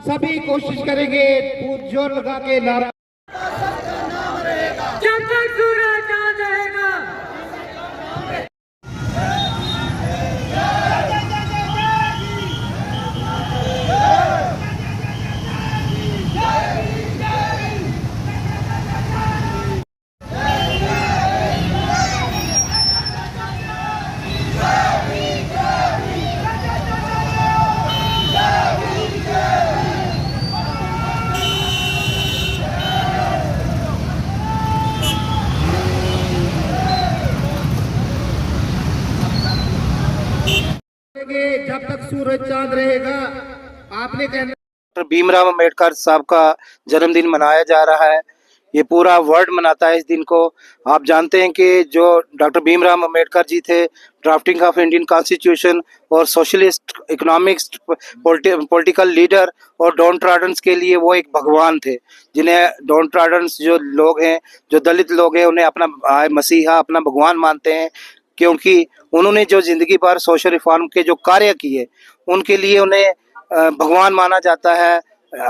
सभी कोशिश करेंगे जोर लगा के नारा। जब तक सूरज चांद रहेगा, जब तक सूरज चांद रहेगा। आपने कहना डॉक्टर भीमराव अंबेडकर साहब का जन्मदिन मनाया जा रहा है। ये पूरा वर्ल्ड मनाता है इस दिन को। आप जानते हैं कि जो डॉक्टर भीमराव अंबेडकर जी थे, ड्राफ्टिंग ऑफ इंडियन कॉन्स्टिट्यूशन और सोशलिस्ट इकोनॉमिक्स पॉलिटिकल लीडर और डाउन ट्रॉडन्स के लिए वो एक भगवान थे, जिन्हें डाउन ट्रॉडन्स जो लोग हैं, जो दलित लोग हैं, उन्हें अपना मसीहा, अपना भगवान मानते हैं, क्योंकि उन्होंने जो जिंदगी भर सोशल रिफॉर्म के जो कार्य किए, उनके लिए उन्हें भगवान माना जाता है।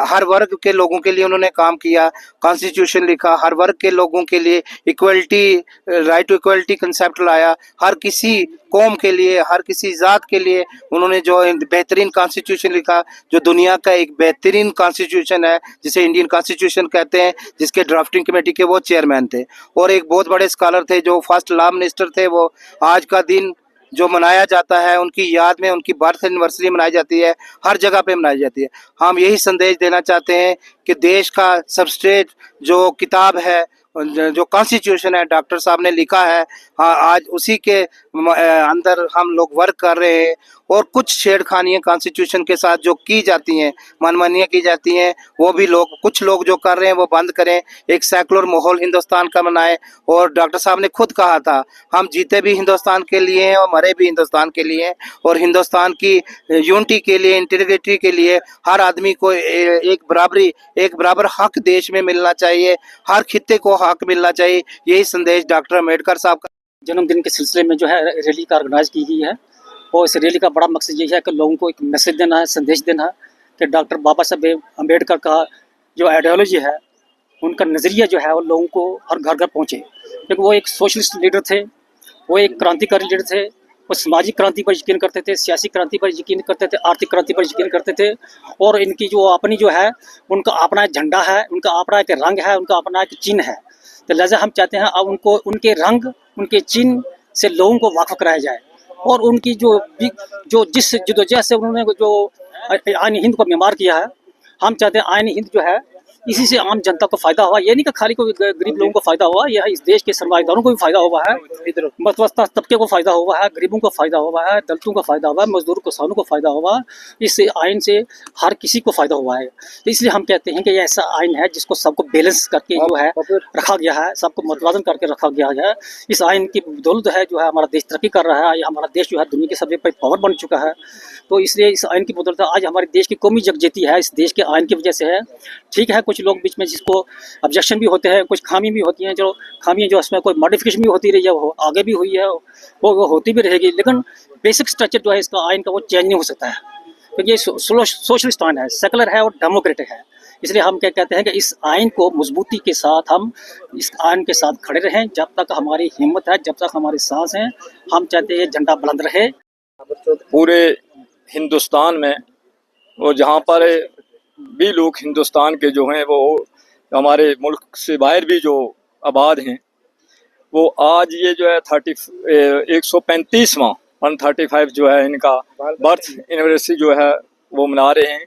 हर वर्ग के लोगों के लिए उन्होंने काम किया, कॉन्स्टिट्यूशन लिखा, हर वर्ग के लोगों के लिए equality, right to equality concept लाया, हर किसी कौम के लिए, हर किसी जात के लिए उन्होंने जो बेहतरीन कॉन्स्टिट्यूशन लिखा, जो दुनिया का एक बेहतरीन कॉन्स्टिट्यूशन है, जिसे इंडियन कॉन्स्टिट्यूशन कहते हैं, जिसके ड्राफ्टिंग कमेटी के वो चेयरमैन थे और एक बहुत बड़े स्कॉलर थे, जो फर्स्ट लॉ मिनिस्टर थे। वो आज का दिन जो मनाया जाता है, उनकी याद में उनकी बर्थ एनिवर्सरी मनाई जाती है, हर जगह पे मनाई जाती है। हम यही संदेश देना चाहते हैं कि देश का सबस्ट्रेट जो किताब है, जो कॉन्स्टिट्यूशन है, डॉक्टर साहब ने लिखा है, हाँ, आज उसी के अंदर हम लोग वर्क कर रहे हैं। और कुछ छेड़खानियाँ कॉन्स्टिट्यूशन के साथ जो की जाती हैं, मनमानियाँ की जाती हैं, वो भी कुछ लोग जो कर रहे हैं वो बंद करें। एक सेकुलर माहौल हिंदुस्तान का बनाएं। और डॉक्टर साहब ने खुद कहा था, हम जीते भी हिंदुस्तान के लिए हैं और मरे भी हिंदुस्तान के लिए हैं। और हिंदुस्तान की यूनिटी के लिए, इंटीग्रिटी के लिए हर आदमी को एक बराबर हक देश में मिलना चाहिए, हर खित्ते को हक मिलना चाहिए। यही संदेश डॉक्टर अम्बेडकर साहब का जन्मदिन के सिलसिले में जो है रैली का ऑर्गेनाइज की गई है। और इस रैली का बड़ा मकसद ये है कि लोगों को एक मैसेज देना है, संदेश देना है कि डॉक्टर बाबा साहब अम्बेडकर का जो आइडियोलॉजी है, उनका नज़रिया जो है वो लोगों को हर घर घर पहुँचे। क्योंकि वो एक सोशलिस्ट लीडर थे, वो एक क्रांतिकारी लीडर थे। वो सामाजिक क्रांति पर यकीन करते थे, सियासी क्रांति पर यकीन करते थे, आर्थिक क्रांति पर यकीन करते थे। और इनकी जो अपनी जो है, उनका अपना एक झंडा है, उनका अपना एक रंग है, उनका अपना एक चिन्ह है। तो लिहाजा हम चाहते हैं अब उनको उनके रंग, उनके चिन्ह से लोगों को वाकिफ कराया जाए। और उनकी जिस जद्दोजहद से उन्होंने जो आइन हिंद को मेमार किया है, हम चाहते हैं आइन हिंद जो है इसी से आम जनता को फायदा हुआ। ये नहीं कि खाली कोई गरीब लोगों को फायदा हुआ, यह इस देश के सरमाएदारों को भी फायदा हुआ है, मध्यवस्था तबके को फायदा हुआ है, गरीबों को फायदा हुआ है, दलितों को फायदा हुआ है, मजदूर किसानों को फायदा हुआ। इस आइन से हर किसी को फायदा हुआ है। तो इसलिए हम कहते हैं कि यह ऐसा आइन है जिसको सबको बैलेंस करके जो है रखा गया है, सबको मतवाजन करके रखा गया है। इस आइन की बदौलत है जो है हमारा देश तरक्की कर रहा है, हमारा देश जो है दुनिया के सबसे बड़ी पावर बन चुका है। तो इसलिए इस आइन की बदौलत आज हमारे देश की कौमी यकजहती है, इस देश के आइन की वजह से है। ठीक है, कुछ लोग बीच में जिसको ऑब्जेक्शन भी होते हैं, कुछ खामी भी होती हैं, जो खामियां जो उसमें कोई मॉडिफिकेशन भी होती रही है, वो आगे भी हुई है, वो होती भी रहेगी। लेकिन बेसिक स्ट्रक्चर जो है इसका आइन का वो चेंज नहीं हो सकता है, क्योंकि ये सोशलिस्ट आइन है, सेकुलर है और डेमोक्रेटिक है। इसलिए हम क्या कहते हैं कि इस आइन को मजबूती के साथ हम इस आइन के साथ खड़े रहें। जब तक हमारी हिम्मत है, जब तक हमारी सांस है, हम चाहते हैं झंडा बुलंद रहे पूरे हिंदुस्तान में। और जहाँ पर भी लोग हिंदुस्तान के जो हैं, वो हमारे मुल्क से बाहर भी जो आबाद हैं, वो आज ये जो है 135वां 135 जो है इनका बर्थ एनिवर्सरी जो है वो मना रहे हैं।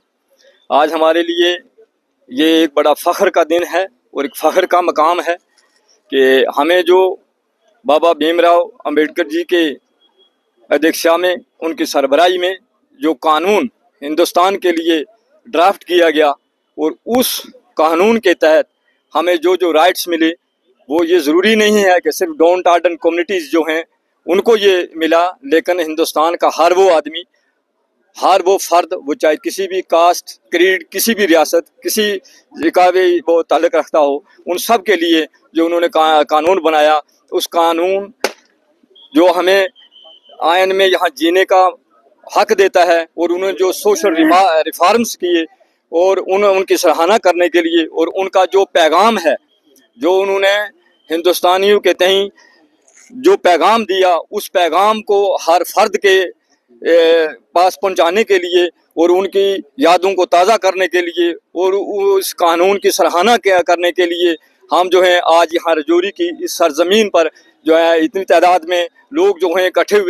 आज हमारे लिए ये एक बड़ा फ़ख्र का दिन है और एक फ़ख्र का मकाम है कि हमें जो बाबा भीमराव अंबेडकर जी के अध्यक्षता में, उनकी सरबराही में जो कानून हिंदुस्तान के लिए ड्राफ्ट किया गया, और उस कानून के तहत हमें जो जो राइट्स मिले, वो ये ज़रूरी नहीं है कि सिर्फ डाउन टार्डन कम्युनिटीज़ जो हैं उनको ये मिला, लेकिन हिंदुस्तान का हर वो आदमी, हर वो फर्द, वो चाहे किसी भी कास्ट, क्रीड, किसी भी रियासत, किसी का भी वो ताल्लुक़ रखता हो, उन सब के लिए जो उन्होंने कानून बनाया, उस कानून जो हमें आयन में यहाँ जीने का हक देता है, और उन्होंने जो सोशल रिफॉर्म्स किए, और उनकी सराहना करने के लिए, और उनका जो पैगाम है, जो उन्होंने हिंदुस्तानियों के तहीं जो पैगाम दिया, उस पैगाम को हर फर्द के पास पहुंचाने के लिए और उनकी यादों को ताज़ा करने के लिए और उस कानून की सराहना करने के लिए हम जो है आज यहाँ रजौरी की इस सरजमीन पर जो है इतनी तादाद में लोग जो हैं इकट्ठे हुए।